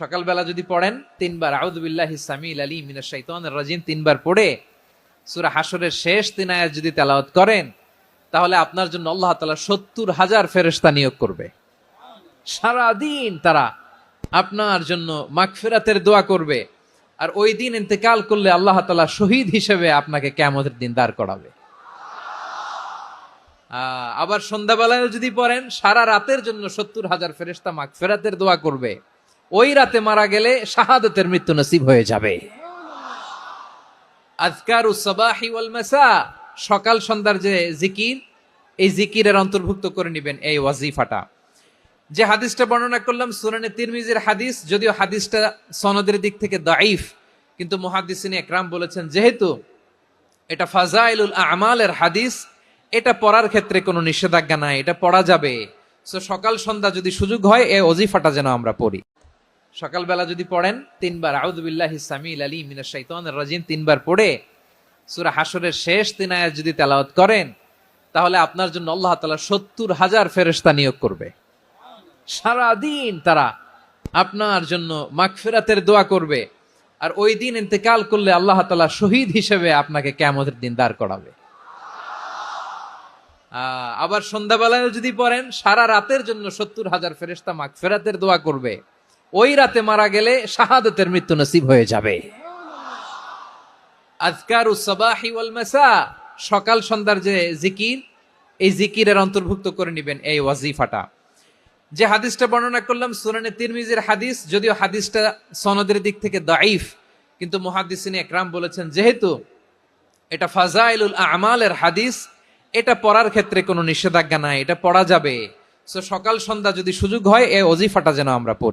সকালবেলা যদি পড়েন তিনবার আউযু বিল্লাহিস সামিউল আলিম মিনাশ শাইতানির রাজিম তিনবার পড়ে সূরা হাশরের শেষ 3 আয়াত যদি তেলাওয়াত করেন, তাহলে আপনার জন্য আল্লাহ তাআলা 70,000 ফেরেশতা নিয়োগ করবে। সারা দিন তারা আপনার জন্য মাগফিরাতের দোয়া করবে। আর ওই দিন ইন্তেকাল করলে আল্লাহ তাআলা শহীদ হিসেবে আপনাকে কিয়ামতের দিন দাঁড় করাবে। আবার সন্ধ্যাবেলায় যদি পড়েন, সারা রাতের জন্য 70,000 ফেরেশতা মাগফিরাতের দোয়া করবে। ওই রাতে মারা গেলে শাহাদাতের মৃত্যু নসিব হয়ে যাবে। আযকারুস সাবাহি ওয়াল মাসা, সকাল সন্ধ্যার যে জিকির, এই জিকিরের অন্তর্ভুক্ত করে নেবেন এই ওয়াজিফাটা। যে হাদিসটা বর্ণনা করলাম সুনানে তিরমিজির হাদিস, যদিও হাদিসটা সনদের দিক থেকে দাঈফ, কিন্তু মুহাদ্দিসিন একরাম বলেছেন যেহেতু এটা ফাজাইলুল আমালের হাদিস, এটা পড়ার ক্ষেত্রে কোনো নিষেধাজ্ঞা নাই, এটা পড়া যাবে। সো সকাল সন্ধ্যা যদি সুযোগ হয় এই ওয়াজিফাটা যেন আমরা পড়ি। সকালবেলা যদি পড়েন তিনবার আউযু বিল্লাহিস সামিউল আলিম মিনাশ শাইতানির রাজিম তিনবার পড়ে সূরা হাশরের শেষ 3 আয়াত যদি তেলাওয়াত করেন, তাহলে আপনার জন্য আল্লাহ তাআলা 70,000 ফেরেশতা নিয়োগ করবে। সারা দিন তারা আপনার জন্য মাগফিরাতের দোয়া করবে। আর ওই দিন ইন্তেকাল করলে আল্লাহ তাআলা শহীদ হিসেবে আপনাকে কিয়ামতের দিন দাঁড় করাবে। আবার সন্ধ্যাবেলায় যদি পড়েন, সারা রাতের জন্য 70,000 ফেরেশতা মাগফিরাতের দোয়া করবে। ওই রাতে মারা গেলে শাহাদাতের মৃত্যু নসিব হয়ে যাবে। আযকারুস সাবাহি ওয়াল মাসা, সকাল সন্ধ্যার যে জিকির, এই জিকিরের অন্তর্ভুক্ত করে নেবেন এই ওয়াজিফাটা। যে হাদিসটা বর্ণনা করলাম সুনানে তিরমিজির হাদিস, যদিও হাদিসটা সনদের দিক থেকে দাঈফ, কিন্তু মুহাদ্দিসিন একরাম বলেছেন যেহেতু এটা ফাজাইলুল আমালের হাদিস, এটা পড়ার ক্ষেত্রে কোনো নিষেধাজ্ঞা নাই, এটা পড়া যাবে। সো সকাল সন্ধ্যা যদি সুযোগ হয় এই ওয়াজিফাটা যেন আমরা পড়ি।